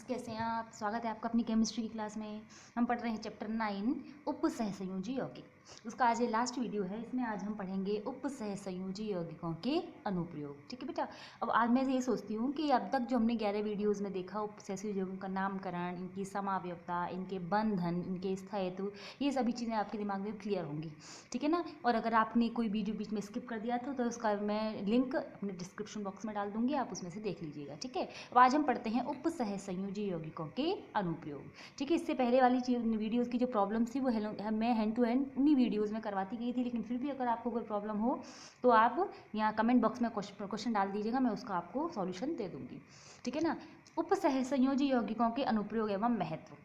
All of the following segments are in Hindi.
कैसे हैं आप। स्वागत है आपका अपनी केमिस्ट्री की क्लास में। हम पढ़ रहे हैं चैप्टर 9 उपसहसंयोजी यौगिक। उसका आज ये लास्ट वीडियो है। इसमें आज हम पढ़ेंगे उपसहसंयोजी यौगिकों के अनुप्रयोग। ठीक है बेटा। अब आज मैं ये सोचती हूँ कि अब तक जो हमने 11 वीडियोज़ में देखा उपसहसंयोजी यौगिकों का नामकरण, इनकी समावयवता, इनके बंधन, इनके स्थायित्व, ये सभी चीज़ें आपके दिमाग में क्लियर होंगी। ठीक है ना। और अगर आपने कोई वीडियो बीच में स्किप कर दिया तो उसका मैं लिंक अपने डिस्क्रिप्शन बॉक्स में डाल दूंगी, आप उसमें से देख लीजिएगा। ठीक है। अब आज हम पढ़ते हैं उपसहसंयोजी यौगिकों के अनुप्रयोग। ठीक है। इससे पहले वाली वीडियोज़ की जो प्रॉब्लम थी वो मैं हैंड टू हैंड उन्हीं वीडियोज़ में करवाती गई थी, लेकिन फिर भी अगर आपको कोई प्रॉब्लम हो तो आप यहाँ कमेंट बॉक्स में क्वेश्चन डाल दीजिएगा, मैं उसका आपको सॉल्यूशन दे दूँगी। ठीक है ना। उपसहसंयोजी यौगिकों के अनुप्रयोग एवं महत्व।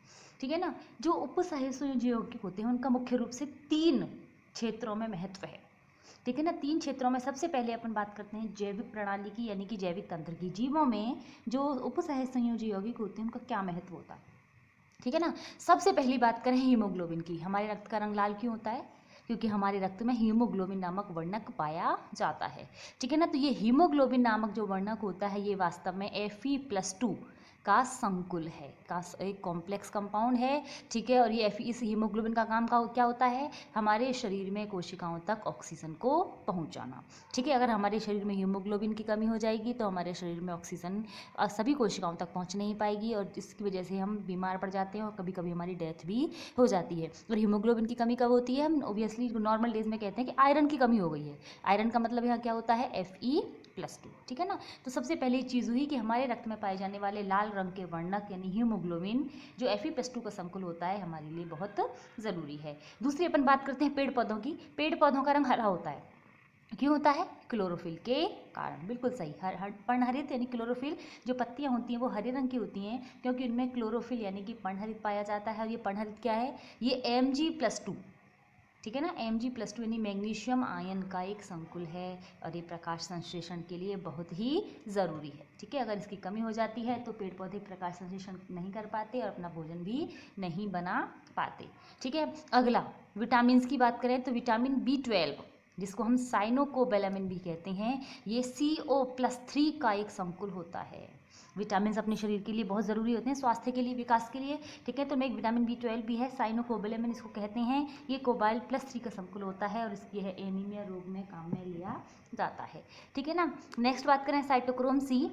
ठीक है ना। जो उपसहसंयोजी यौगिक होते हैं उनका मुख्य रूप से 3 क्षेत्रों में महत्व है। ठीक है ना। 3 क्षेत्रों में सबसे पहले अपन बात करते हैं जैविक प्रणाली की, यानी कि जैविक तंत्र की। जीवों में जो उपसहसंयोजी यौगिक होते हैं उनका क्या महत्व होता है। ठीक है ना। सबसे पहली बात करें हीमोग्लोबिन की। हमारे रक्त का रंग लाल क्यों होता है? क्योंकि हमारे रक्त में हीमोग्लोबिन नामक वर्णक पाया जाता है। ठीक है ना। तो ये हीमोग्लोबिन नामक जो वर्णक होता है ये वास्तव में Fe+2 का संकुल है, का एक कॉम्प्लेक्स कंपाउंड है। ठीक है। और ये इस हीमोग्लोबिन का काम क्या होता है? हमारे शरीर में कोशिकाओं तक ऑक्सीजन को पहुंचाना। ठीक है। अगर हमारे शरीर में हीमोग्लोबिन की कमी हो जाएगी तो हमारे शरीर में ऑक्सीजन सभी कोशिकाओं तक पहुंच नहीं पाएगी और इसकी वजह से हम बीमार पड़ जाते हैं और कभी कभी हमारी डेथ भी हो जाती है। और हीमोग्लोबिन की कमी कब होती है? हम ऑब्वियसली नॉर्मल डेज में कहते हैं कि आयरन की कमी हो गई है। आयरन का मतलब यहाँ क्या होता है? Fe+2। ठीक है ना। तो सबसे पहली चीज़ हुई कि हमारे रक्त में पाए जाने वाले लाल रंग के वर्णक यानी हीमोग्लोबिन जो Fe+2 का संकुल होता है हमारे लिए बहुत ज़रूरी है। दूसरी अपन बात करते हैं पेड़ पौधों की। पेड़ पौधों का रंग हरा होता है। क्यों होता है? क्लोरोफिल के कारण। बिल्कुल सही। पर्णहरित यानी क्लोरोफिल, जो पत्तियां होती हैं वो हरे रंग की होती हैं क्योंकि उनमें क्लोरोफिल यानी कि पर्णहरित पाया जाता है। और ये पर्णहरित क्या है? ये Mg+2। ठीक है ना। Mg+2 यानी मैग्नीशियम आयन का एक संकुल है और ये प्रकाश संश्लेषण के लिए बहुत ही ज़रूरी है। ठीक है। अगर इसकी कमी हो जाती है तो पेड़ पौधे प्रकाश संश्लेषण नहीं कर पाते और अपना भोजन भी नहीं बना पाते। ठीक है। अगला विटामिन की बात करें तो विटामिन B12 जिसको हम साइनोकोबैलामिन भी कहते हैं, ये CO+3 का एक संकुल होता है। विटामिन अपने शरीर के लिए बहुत ज़रूरी होते हैं, स्वास्थ्य के लिए, विकास के लिए। ठीक है। तो में एक विटामिन B12 भी है, साइनोकोबैलामिन इसको कहते हैं। ये कोबाल्ट+3 का संकुल होता है और इसकी है एनीमिया रोग में काम में लिया जाता है। ठीक है ना। नेक्स्ट बात करें साइटोक्रोम C।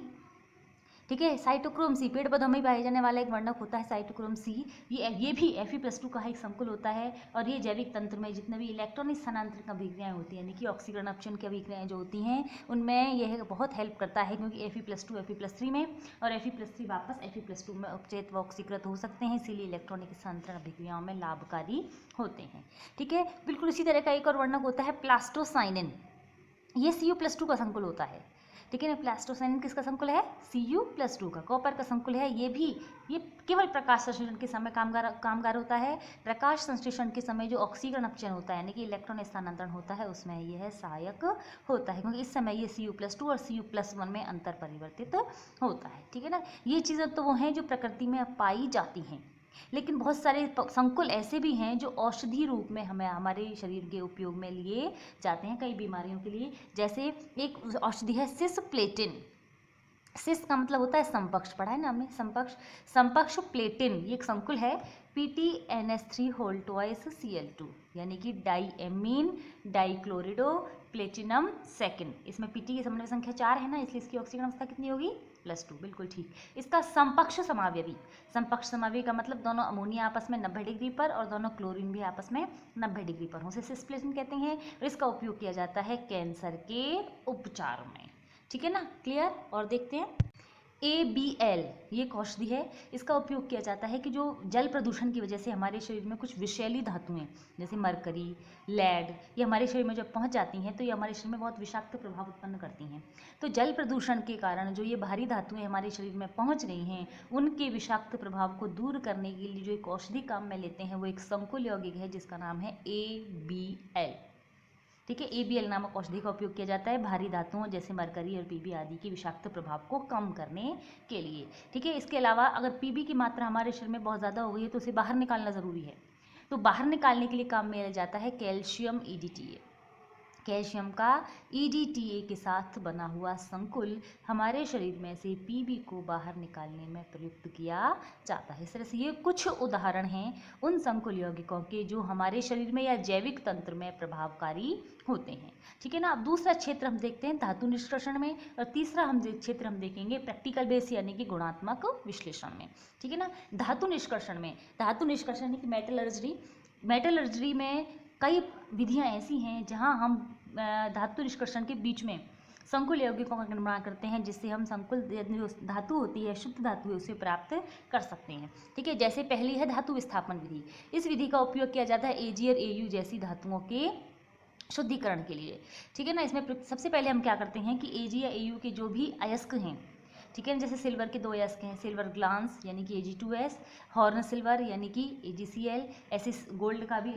ठीक है। साइटोक्रोम C पेड़ पौधों में पाए जाने वाला एक वर्णक होता है साइटोक्रोम C। ये भी Fe+2 का एक संकुल होता है और ये जैविक तंत्र में जितने भी इलेक्ट्रॉन स्थानांतरण अभिक्रियाएं होती हैं यानी कि ऑक्सीकरण अपक्षरण की अभिक्रियाएं जो होती हैं उनमें यह बहुत हेल्प करता है, क्योंकि Fe+2 Fe+3 में और Fe+3 वापस Fe+2 में उपचयित व ऑक्सीकृत हो सकते हैं, इसीलिए इलेक्ट्रॉनिक स्थानांतरण अभिक्रियाओं में लाभकारी होते हैं। ठीक है। बिल्कुल इसी तरह का एक और वर्णक होता है प्लास्टोसाइनिन। ये Cu+2 का संकुल होता है। ठीक है ना। प्लास्टोसाइनिन किसका संकुल है? Cu+2 का। कॉपर का संकुल है। ये केवल प्रकाश संश्लेषण के समय कामगार होता है। प्रकाश संश्लेषण के समय जो ऑक्सीकरण अपचयन होता है यानी कि इलेक्ट्रॉन स्थानांतरण होता है उसमें यह सहायक होता है, क्योंकि इस समय ये Cu+2 और Cu+1 में अंतर परिवर्तित होता है। ठीक है ना। ये चीज़ें तो वो हैं जो प्रकृति में पाई जाती हैं, लेकिन बहुत सारे संकुल ऐसे भी हैं जो औषधि रूप में हमें हमारे शरीर के उपयोग में लिए जाते हैं कई बीमारियों के लिए। जैसे एक औषधि है सिसप्लेटिन। सिस का मतलब होता है समपक्ष, पढ़ा है ना हमने, समपक्ष। समपक्ष प्लेटिन ये एक संकुल है PTNS3 Cl2 यानी कि डाईएमीन डाईक्लोरिडो प्लेटिनम सेकेंड। इसमें Pt की समन्वय संख्या 4 है ना, इसलिए इसकी ऑक्सीजन अवस्था कितनी होगी? +2। बिल्कुल ठीक। इसका समपक्ष समावयवी। समपक्ष समावयवी का मतलब दोनों अमोनिया आपस में 90 डिग्री पर और दोनों क्लोरीन भी आपस में 90 डिग्री पर हो, उसे सिसप्लेटिन कहते हैं। और इसका उपयोग किया जाता है कैंसर के उपचार में। ठीक है ना। क्लियर। और देखते हैं ABL ये एक औषधि है। इसका उपयोग किया जाता है कि जो जल प्रदूषण की वजह से हमारे शरीर में कुछ विषैली धातुएं जैसे मरकरी, लेड, ये हमारे शरीर में जब पहुंच जाती हैं तो ये हमारे शरीर में बहुत विषाक्त प्रभाव उत्पन्न करती हैं। तो जल प्रदूषण के कारण जो ये भारी धातुएं हमारे शरीर में पहुंच रही हैं उनके विषाक्त प्रभाव को दूर करने के लिए जो एक औषधि काम में लेते हैं वो एक संकुल यौगिक है जिसका नाम है ABL। ठीक है। ABL नामक औषधि का उपयोग किया जाता है भारी धातुओं जैसे मरकरी और PB आदि के विषाक्त प्रभाव को कम करने के लिए। ठीक है। इसके अलावा अगर PB की मात्रा हमारे शरीर में बहुत ज़्यादा हो गई है तो उसे बाहर निकालना ज़रूरी है। तो बाहर निकालने के लिए काम में लिया जाता है कैल्शियम EDTA। कैल्शियम का EDTA के साथ बना हुआ संकुल हमारे शरीर में से Pb को बाहर निकालने में प्रयुक्त किया जाता है। इस तरह से ये कुछ उदाहरण हैं उन संकुल यौगिकों के जो हमारे शरीर में या जैविक तंत्र में प्रभावकारी होते हैं। ठीक है ना। अब दूसरा क्षेत्र हम देखते हैं धातु निष्कर्षण में, और तीसरा क्षेत्र हम देखेंगे प्रैक्टिकल बेस यानी कि गुणात्मक विश्लेषण में। ठीक है ना। धातु निष्कर्षण में, धातु निष्कर्षण यानी कि मेटलर्जरी में कई विधियां ऐसी हैं जहां हम धातु निष्कर्षण के बीच में संकुल यौगिकों का निर्माण करते हैं, जिससे हम संकुल जो धातु होती है, शुद्ध धातु है, उसे प्राप्त कर सकते हैं। ठीक है। जैसे पहली है धातु विस्थापन विधि। इस विधि का उपयोग किया जाता है Ag और Au जैसी धातुओं के शुद्धिकरण के लिए। ठीक है ना। इसमें सबसे पहले हम क्या करते हैं कि Ag या Au के जो भी अयस्क हैं, ठीक है, जैसे सिल्वर के 2 अयस्क हैं, सिल्वर ग्लांस यानी कि Ag2S, हॉर्न सिल्वर यानी कि AgCl, ऐसे गोल्ड का भी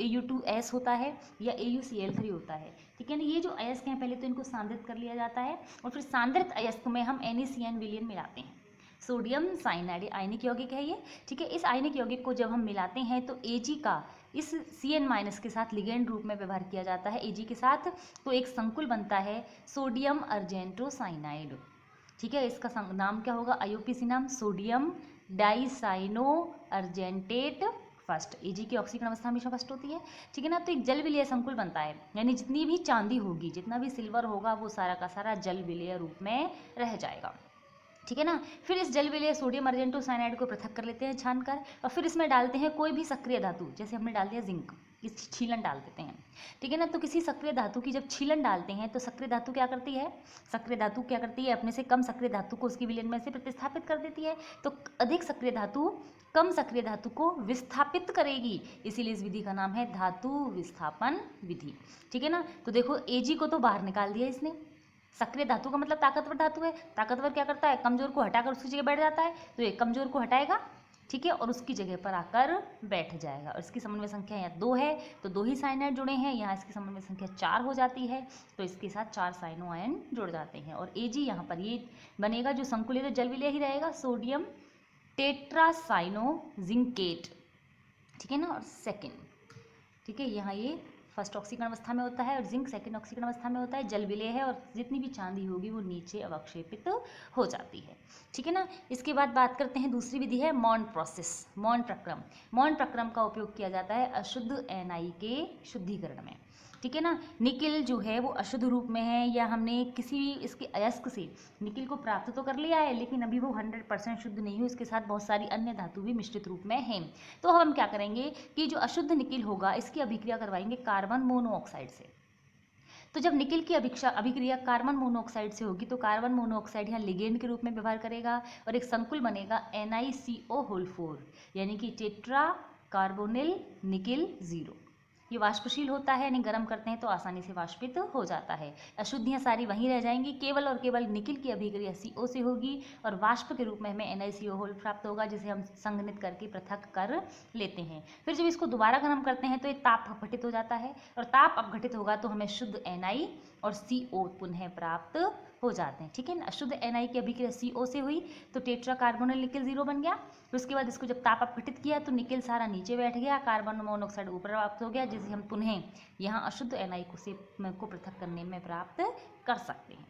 Au2S होता है या AuCl3 होता है। ठीक है ना। ये जो अयस्क हैं पहले तो इनको सांद्रित कर लिया जाता है और फिर सांद्रित अयस्क में हम NaCN विलयन मिलाते हैं। सोडियम साइनाइड आयनिक यौगिक है ये। ठीक है। इस आयनिक यौगिक को जब हम मिलाते हैं तो Ag का इस Cn- के साथ लिगेंड रूप में व्यवहार किया जाता है Ag के साथ, तो एक संकुल बनता है सोडियम अर्जेंटोसाइनाइड। ठीक है। इसका नाम क्या होगा, IUPAC नाम सोडियम डाइसाइनो अर्जेंटेट फर्स्ट। Ag की ऑक्सीकरण अवस्था हमेशा फर्स्ट होती है। ठीक है ना। तो एक जल विलेय संकुल बनता है, यानी जितनी भी चांदी होगी, जितना भी सिल्वर होगा, वो सारा का सारा जल विलेय रूप में रह जाएगा। ठीक है ना। फिर इस जल विलेय सोडियम अर्जेंटोसाइनाइड को पृथक कर लेते हैं छानकर, और फिर इसमें डालते हैं कोई भी सक्रिय धातु, जैसे हमने डाल दिया जिंक, इस छीलन डाल देते हैं। ठीक है ना। तो किसी सक्रिय धातु की जब छीलन डालते हैं तो सक्रिय धातु क्या करती है, सक्रिय धातु क्या करती है, अपने से कम सक्रिय धातु को उसकी विलयन में से प्रतिस्थापित कर देती है। तो अधिक सक्रिय धातु कम सक्रिय धातु को विस्थापित करेगी, इसीलिए इस विधि का नाम है धातु विस्थापन विधि। ठीक है ना। तो देखो Ag को तो बाहर निकाल दिया इसने, सक्रिय धातु का मतलब ताकतवर धातु है, ताकतवर क्या करता है, कमजोर को हटाकर उसकी जगह बैठ जाता है, तो ये कमजोर को हटाएगा, ठीक है, और उसकी जगह पर आकर बैठ जाएगा। और इसकी समन्वय संख्या यहाँ 2 है, तो 2 ही साइनाइड जुड़े हैं, यहाँ इसकी समन्वय संख्या 4 हो जाती है, तो इसके साथ 4 साइनो आयन जुड़ जाते हैं। और Ag यहाँ पर ये बनेगा जो संकुल है, तो जल विलेय ही रहेगा, सोडियम टेट्रासाइनो जिंकेट। ठीक है ना। और सेकेंड, ठीक है, यहाँ ये फर्स्ट ऑक्सीकरण अवस्था में होता है और जिंक सेकंड ऑक्सीकरण अवस्था में होता है, जल विलेय है, और जितनी भी चांदी होगी वो नीचे अवक्षेपित हो जाती है। ठीक है ना। इसके बाद बात करते हैं दूसरी विधि है मॉन प्रोसेस, मॉन प्रक्रम। मॉन प्रक्रम का उपयोग किया जाता है अशुद्ध Ni के शुद्धिकरण में। ठीक है ना। निकिल जो है वो अशुद्ध रूप में है, या हमने किसी इसके अयस्क से निकिल को प्राप्त तो कर लिया है, लेकिन अभी वो 100% शुद्ध नहीं हो, इसके साथ बहुत सारी अन्य धातु भी मिश्रित रूप में हैं। तो हम क्या करेंगे कि जो अशुद्ध निकिल होगा इसकी अभिक्रिया करवाएंगे कार्बन मोनोऑक्साइड से। तो जब निकिल की अभिक्रिया कार्बन मोनोऑक्साइड से होगी तो कार्बन मोनोऑक्साइड यहाँ लिगेंड के रूप में व्यवहार करेगा और एक संकुल बनेगा NiCO4, यानी कि टेट्रा कार्बोनिल निकिल 0। ये वाष्पशील होता है, यानी गर्म करते हैं तो आसानी से वाष्पित हो जाता है। अशुद्धियाँ सारी वहीं रह जाएंगी, केवल और केवल निकिल की अभिक्रिया CO से होगी और वाष्प के रूप में हमें NiCO प्राप्त होगा, जिसे हम संघनित करके पृथक कर लेते हैं। फिर जब इसको दोबारा गर्म करते हैं तो ये ताप अपघटित हो जाता है, और ताप अपघटित होगा तो हमें शुद्ध Ni और CO पुनः प्राप्त हो जाते हैं। ठीक है ना। अशुद्ध Ni की अभिक्रिया CO से हुई तो टेट्रा कार्बोनिल निकिल 0 बन गया। फिर उसके बाद इसको जब ताप अपघटित किया तो निकिल सारा नीचे बैठ गया, कार्बन मोनोऑक्साइड ऊपर प्राप्त हो गया, जिसे हम पुनः यहाँ अशुद्ध Ni को पृथक करने में प्राप्त कर सकते हैं।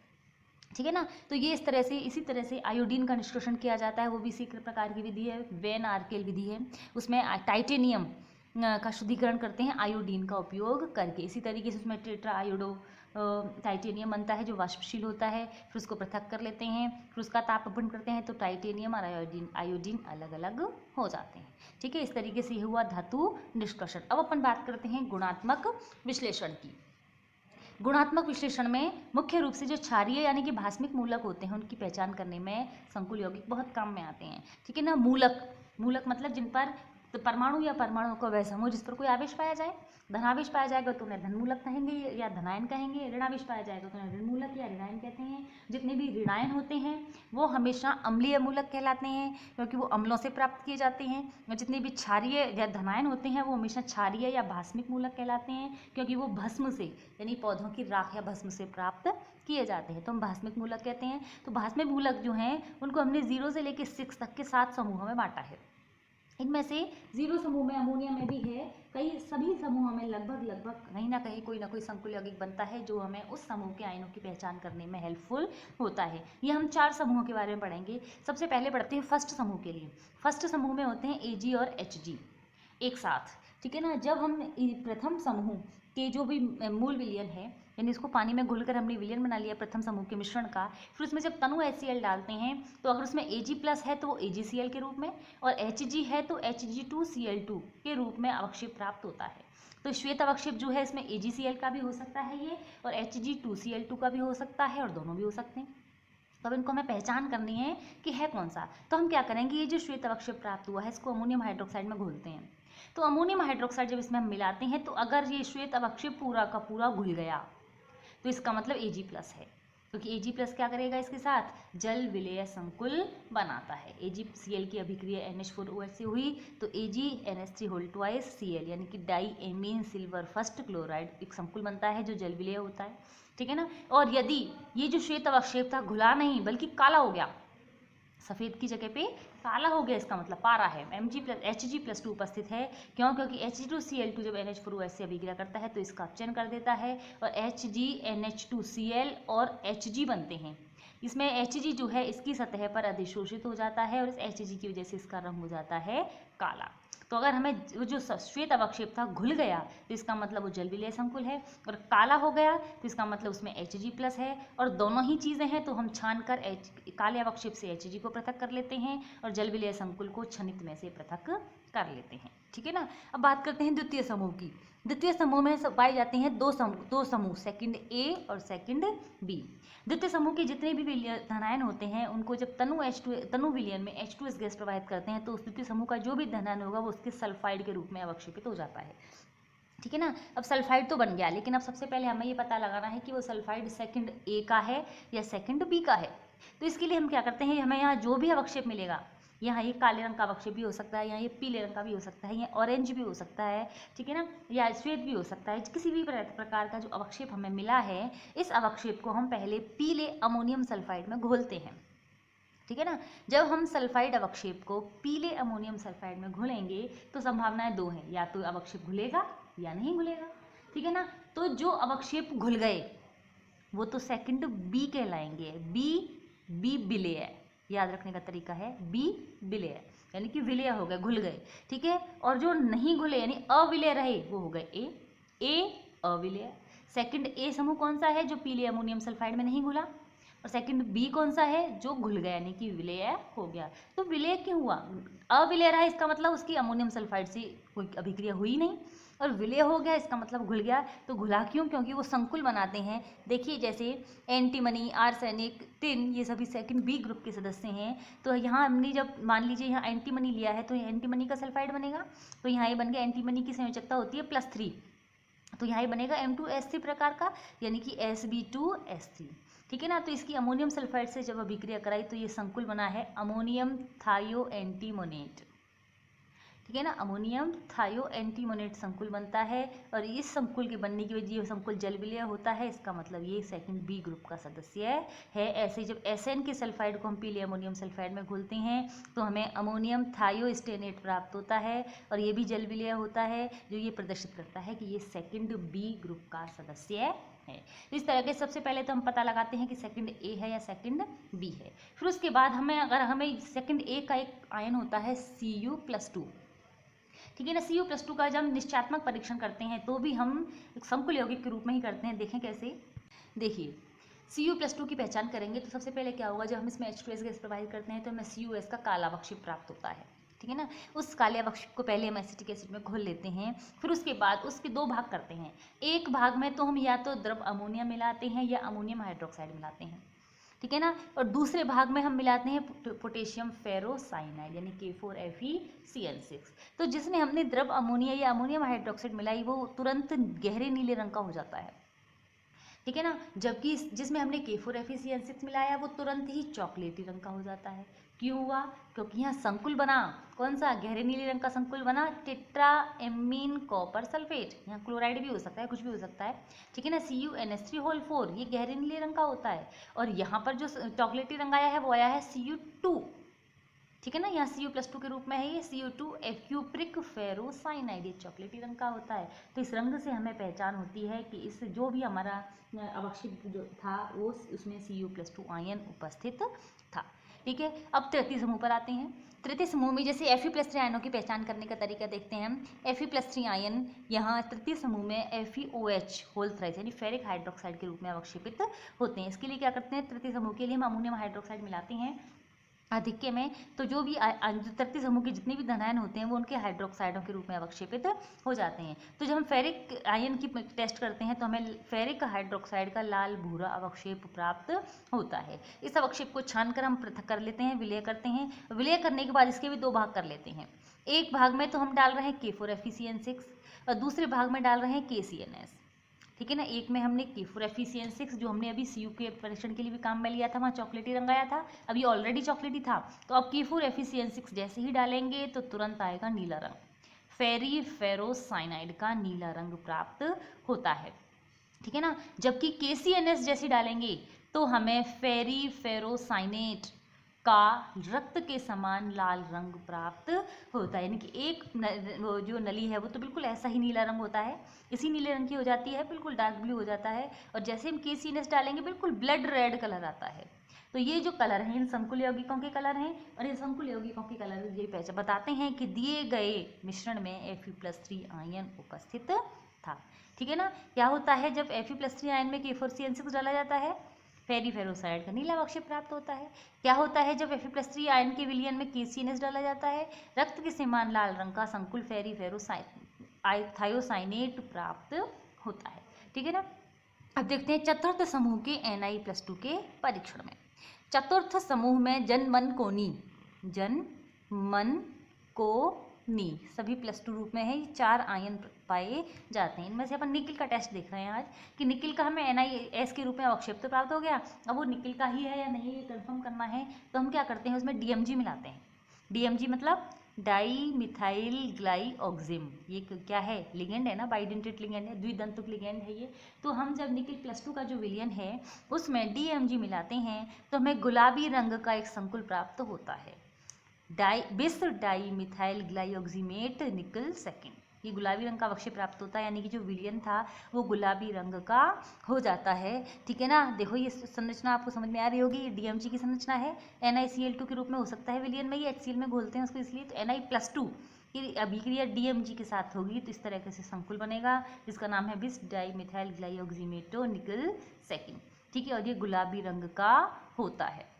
ठीक है ना। तो ये इसी तरह से आयोडीन का निष्कर्षण किया जाता है, वो भी इसी प्रकार की विधि है, वेन आर्केल विधि है। उसमें टाइटेनियम का शुद्धिकरण करते हैं आयोडीन का उपयोग करके। इसी तरीके से उसमें टेट्रा आयोडो टाइटेनियम बनता है जो वाष्पशील होता है, फिर उसको पृथक कर लेते हैं, फिर उसका ताप अपघटन करते हैं तो टाइटेनियम और आयोडीन अलग अलग हो जाते हैं। ठीक है। इस तरीके से हुआ धातु निष्कर्षण। अब अपन बात करते हैं गुणात्मक विश्लेषण की। गुणात्मक विश्लेषण में मुख्य रूप से जो क्षारीय यानी कि भास्मिक मूलक होते हैं उनकी पहचान करने में संकुल यौगिक बहुत काम में आते हैं। ठीक है ना। मूलक मतलब जिन पर तो परमाणु या परमाणु का वह समूह जिस पर कोई आवेश पाया जाए, धनावेश पाया जाएगा तो उन्हें धनमूलक कहेंगे या धनायन कहेंगे, ऋणावेश पाया जाएगा तो उन्हें ऋणमूलक या ऋणायन कहते हैं। जितने भी ऋणायन होते हैं वो हमेशा अम्लीय मूलक कहलाते हैं, क्योंकि वो अम्लों से प्राप्त किए जाते हैं। और जितने भी क्षारीय या धनायन होते हैं वो हमेशा क्षारीय या भास्मिक मूलक कहलाते हैं, क्योंकि वो भस्म से यानी पौधों की राख या भस्म से प्राप्त किए जाते हैं, तो हम भास्मिक मूलक कहते हैं। तो भास्मिक मूलक जो हैं उनको हमने 0 से लेकर 6 तक के 7 समूहों में बांटा है। इनमें से 0 समूह में अमोनिया में भी है, कई सभी समूहों में लगभग कहीं ना कहीं कोई ना कोई संकुल यौगिक बनता है जो हमें उस समूह के आयनों की पहचान करने में हेल्पफुल होता है। ये हम 4 समूहों के बारे में पढ़ेंगे। सबसे पहले पढ़ते हैं फर्स्ट समूह के लिए। फर्स्ट समूह में होते हैं Ag और Hg एक साथ, ठीक है ना। जब हम प्रथम समूह के जो भी मूल विलयन है, यानी इसको पानी में घुलकर हमने विलयन बना लिया प्रथम समूह के मिश्रण का, फिर उसमें जब तनु HCl डालते हैं तो अगर उसमें Ag+ है तो वो AgCl के रूप में, और Hg है तो Hg2Cl2 के रूप में अवक्षेप प्राप्त होता है। तो श्वेत अवक्षेप जो है इसमें AgCl का भी हो सकता है ये, और Hg2Cl2 का भी हो सकता है, और दोनों भी हो सकते हैं। तो अब इनको हमें पहचान करनी है कि है कौन सा। तो हम क्या करेंगे, ये जो श्वेत अवक्षेप प्राप्त हुआ है इसको अमोनियम हाइड्रोक्साइड में घोलते हैं। तो अमोनियम हाइड्रोक्साइड जब इसमें हम मिलाते हैं तो अगर ये श्वेत अवक्षेप पूरा का पूरा घुल गया तो इसका मतलब Ag+ है, क्योंकि Ag+ क्या करेगा, इसके साथ जल विलेय संकुल बनाता है। AgCl की अभिक्रिया NH4OH से हुई तो AgNH3 यानी कि diammine silver first chloride एक संकुल बनता है जो जल विलेय होता है, ठीक है ना। और यदि ये जो श्वेत अवक्षेप था घुला नहीं बल्कि काला हो गया, सफ़ेद की जगह पे काला हो गया, इसका मतलब पारा है, Hg+2 उपस्थित है। क्यों? क्योंकि Hg2Cl2 जब NH4OH से अभिक्रिया करता है तो इसका अपचयन कर देता है और HgNH2Cl और Hg बनते हैं। इसमें Hg जो है इसकी सतह पर अधिशोषित हो जाता है और इस Hg की वजह से इसका रंग हो जाता है काला। तो अगर हमें जो श्वेत अवक्षेप था घुल गया तो इसका मतलब वो जल विलेय संकुल है, और काला हो गया तो इसका मतलब उसमें Hg+ है, और दोनों ही चीज़ें हैं तो हम छानकर काले अवक्षेप से Hg को पृथक कर लेते हैं और जल विलेय संकुल को क्षणिक में से पृथक कर लेते हैं, ठीक है ना। अब बात करते हैं द्वितीय समूह की। द्वितीय समूह में पाए जाते हैं दो समूह सेकंड A और सेकंड B। द्वितीय समूह के जितने भी धनायन होते हैं उनको जब तनु विलयन में H2S गैस प्रवाहित करते हैं तो उस द्वितीय समूह का जो भी धनायन होगा वो उसके सल्फाइड के रूप में अवक्षेपित हो जाता है, ठीक है ना। अब सल्फाइड तो बन गया, लेकिन अब सबसे पहले हमें ये पता लगाना है कि वो सल्फाइड सेकंड A का है या सेकंड B का है। तो इसके लिए हम क्या करते हैं, हमें यहाँ जो भी अवक्षेप मिलेगा, यहाँ ये काले रंग का अवक्षेप भी हो सकता है, यहाँ ये पीले रंग का भी हो सकता है, ये ऑरेंज भी हो सकता है, ठीक है ना, या श्वेत भी हो सकता है। किसी भी प्रकार का जो अवक्षेप हमें मिला है इस अवक्षेप को हम पहले पीले अमोनियम सल्फाइड में घोलते हैं, ठीक है ना। जब हम सल्फाइड अवक्षेप को पीले अमोनियम सल्फाइड में घुलेंगे तो संभावनाएं दो हैं, या तो अवक्षेप घुलेगा या नहीं घुलेगा, ठीक है ना। तो जो अवक्षेप घुल गए वो तो सेकंड B कहलाएंगे। बी विलेय, याद रखने का तरीका है B विलेय, यानी कि विलेय हो गए, घुल गए, ठीक है। और जो नहीं घुले यानी अविलेय रहे वो हो गए A अविलेय। सेकंड A समूह कौन सा है, जो पीले अमोनियम सल्फाइड में नहीं घुला, और सेकंड B कौन सा है, जो घुल गया यानी कि विलेय हो गया। तो विलेय क्यों हुआ, अविलेय रहा इसका मतलब उसकी अमोनियम सल्फाइड से कोई अभिक्रिया हुई नहीं, और विलेय हो गया इसका मतलब घुल गया। तो घुला क्यों, क्योंकि वो संकुल बनाते हैं। देखिए जैसे एंटीमनी, आर्सेनिक, टिन, ये सभी सेकंड B ग्रुप के सदस्य हैं। तो यहाँ हमने जब मान लीजिए यहाँ एंटीमनी लिया है तो एंटीमनी का सल्फाइड बनेगा, तो यहाँ ये बन गया, एंटीमनी की संयोजकता होती है +3, तो यहाँ ये बनेगा M2S3 प्रकार का, यानी कि Sb2S3, ठीक है ना। तो इसकी अमोनियम सल्फाइड से जब अभिक्रिया कराई तो ये संकुल बना है अमोनियम थायो एंटीमोनेट, ठीक है ना। अमोनियम थायो एंटीमोनेट संकुल बनता है, और इस संकुल के बनने की वजह ये संकुल जल विलेय होता है, इसका मतलब ये सेकंड B ग्रुप का सदस्य है। ऐसे जब SN के सल्फाइड को हम पीले अमोनियम सल्फाइड में घुलते हैं तो हमें अमोनियम थायोस्टेनेट प्राप्त होता है, और ये भी जल विलेय होता है, जो ये प्रदर्शित करता है कि ये सेकंड B ग्रुप का सदस्य है। इस तरह के सबसे पहले तो हम पता लगाते हैं कि सेकंड A है या सेकंड B है। फिर उसके बाद हमें सेकंड A का एक आयन होता है Cu+2, ठीक है ना। Cu+2 का जब हम निश्चयात्मक परीक्षण करते हैं तो भी हम एक संकुल यौगिक के रूप में ही करते हैं। देखें कैसे, देखिए Cu+2 की पहचान करेंगे तो सबसे पहले क्या होगा, जब हम इसमें H2S गैस प्रवाहित करते हैं तो हमें CuS का काला अवक्षेप प्राप्त होता है, ठीक है ना। उस काले अवक्षेप को पहले हम एसिटिक एसिड में घोल लेते हैं, फिर उसके बाद उसके दो भाग करते हैं। एक भाग में तो हम या तो द्रव अमोनिया मिलाते हैं या अमोनियम हाइड्रोक्साइड मिलाते हैं, ठीक है ना, और दूसरे भाग में हम मिलाते हैं पोटेशियम फेरोसाइनाइड यानी K4FeCN6। तो जिसमें हमने द्रव अमोनिया या अमोनियम हाइड्रोक्साइड मिलाई वो तुरंत गहरे नीले रंग का हो जाता है, ठीक है ना, जबकि जिसमें हमने K4FeCN6 मिलाया वो तुरंत ही चॉकलेटी रंग का हो जाता है। क्यों हुआ, क्योंकि यहाँ संकुल बना, कौन सा, गहरे नीले रंग का संकुल बना, टेट्राएमीन कॉपर सल्फेट, यहाँ क्लोराइड भी हो सकता है, कुछ भी हो सकता है, ठीक है ना। CuNH3 ये गहरे नीले रंग का होता है, और यहाँ पर जो चॉकलेटी रंग आया है वो आया है Cu2, ठीक है ना। यहाँ Cu+2 के रूप में है ये CO2 एक्यूप्रिक फेरोसाइनाइड, ये चॉकलेटी रंग का होता है। तो इस रंग से हमें पहचान होती है कि इस जो भी हमारा अवक्षेप जो था वो उसमें Cu+2 आयन उपस्थित था। ठीक है, अब तृतीय समूह पर आते हैं। तृतीय समूह में जैसे Fe+3 आयनों की पहचान करने का तरीका देखते हैं हम। Fe+3 आयन यहाँ तृतीय समूह में FeOH होल थ्राइस यानी फेरिक हाइड्रोक्साइड के रूप में अवक्षेपित होते हैं। इसके लिए क्या करते हैं, तृतीय समूह के लिए हम अमोनियम हाइड्रोक्साइड मिलाते हैं आधिक्य में, तो जो भी तृतीय समूह के जितने भी धनायन होते हैं वो उनके हाइड्रोक्साइडों के रूप में अवक्षेपित हो जाते हैं। तो जब हम फेरिक आयन की टेस्ट करते हैं तो हमें फेरिक हाइड्रोक्साइड का लाल भूरा अवक्षेप प्राप्त होता है। इस अवक्षेप को छानकर हम पृथक कर लेते हैं, विलय करते हैं। विलय करने के बाद इसके भी दो भाग कर लेते हैं। एक भाग में तो हम डाल रहे हैं K4FeCN6 और दूसरे भाग में डाल रहे हैं KCNS। ठीक है ना। एक में हमने K4FeCN6 जो हमने अभी Cu के परीक्षण के लिए भी काम में लिया था, वहाँ चॉकलेटी रंग आया था, अभी ऑलरेडी चॉकलेटी था। तो अब K4FeCN6 जैसे ही डालेंगे तो तुरंत आएगा नीला रंग, फेरी फेरोसाइनाइड का नीला रंग प्राप्त होता है। ठीक है ना। जबकि KCNS जैसे डालेंगे तो हमें फेरी फेरोसाइनेट का रक्त के समान लाल रंग प्राप्त होता है। यानी कि एक वो जो नली है वो तो बिल्कुल ऐसा ही नीला रंग होता है, इसी नीले रंग की हो जाती है, बिल्कुल डार्क ब्लू हो जाता है। और जैसे हम KCNS डालेंगे बिल्कुल ब्लड रेड कलर आता है। तो ये जो कलर हैं इन संकुल यौगिकों के कलर हैं, और इन संकुल यौगिकों के कलर ये पहचान बताते हैं कि दिए गए मिश्रण में Fe+3 आयन उपस्थित था। ठीक है ना। क्या होता है जब Fe+3 आयन में K4CN6 डाला जाता है, फेरी फेरोसाइड का नीला अवक्षेप प्राप्त होता है। क्या होता है जब Fe+3 आयन के विलयन में KCNS डाला जाता है, रक्त के समान लाल रंग का संकुल फेरी फेरोसाइनेट प्राप्त होता है। ठीक है ना। अब देखते हैं चतुर्थ समूह के Na+2 के परीक्षण में। चतुर्थ समूह में जन मन कोनी सभी +2 रूप में है, 4 आयन पाए जाते हैं। इनमें से अपन निकिल का टेस्ट देख रहे हैं आज कि निकिल का हमें NiS के रूप में अवक्षेप तो प्राप्त हो गया, अब वो निकिल का ही है या नहीं ये कंफर्म करना है। तो हम क्या करते हैं, उसमें DMG मिलाते हैं। DMG मतलब डाई मिथाइल ग्लाइऑक्सिम, ये क्या है, लिगेंड है ना, बाइडेंटेट लिगेंड है, द्विदंतुक लिगेंड है ये। तो हम जब निकिल +2 का जो विलयन है उसमें DMG मिलाते हैं तो हमें गुलाबी रंग का एक संकुल प्राप्त होता है, बिस डाई मिथाइल ग्लाइऑक्सीमेट निकल सेकेंड। ये गुलाबी रंग का अवक्षेप प्राप्त होता है, यानी कि जो विलयन था वो गुलाबी रंग का हो जाता है। ठीक है ना। देखो ये संरचना आपको समझ में आ रही होगी, ये DMG की संरचना है, NiCl2 के रूप में हो सकता है विलयन में, ये HCl में घोलते हैं उसको इसलिए। तो Na+2 की अभिक्रिया DMG के साथ होगी तो इस तरह से संकुल बनेगा जिसका नाम है बिस डाई मिथाइल ग्लाइऑक्सीमेटो निकल सेकेंड। ठीक है, और ये गुलाबी रंग का होता है।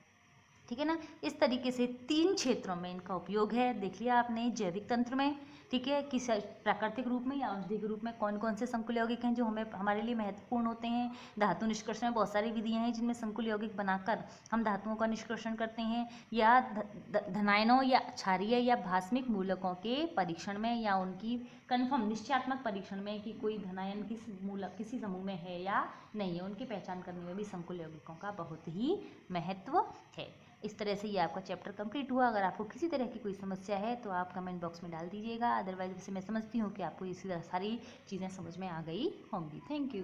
ठीक है ना। इस तरीके से 3 क्षेत्रों में इनका उपयोग है, देख लिया आपने। जैविक तंत्र में, ठीक है, किस प्राकृतिक रूप में या औषधि के रूप में कौन कौन से संकुल यौगिक हैं जो हमारे लिए महत्वपूर्ण होते हैं। धातु निष्कर्षण में बहुत सारी विधियां हैं जिनमें संकुल यौगिक बनाकर हम धातुओं का निष्कर्षण करते हैं, या धनायनों या क्षारीय या भास्मिक मूलकों के परीक्षण में, या उनकी कन्फर्म निश्चयात्मक परीक्षण में कि कोई धनायन किसी समूह में है या नहीं है, उनकी पहचान करने में भी संकुल यौगिकों का बहुत ही महत्व है। इस तरह से ये आपका चैप्टर कंप्लीट हुआ। अगर आपको किसी तरह की कोई समस्या है तो आप कमेंट बॉक्स में डाल दीजिएगा, अदरवाइज वैसे मैं समझती हूँ कि आपको इसी तरह सारी चीज़ें समझ में आ गई होंगी। Thank you.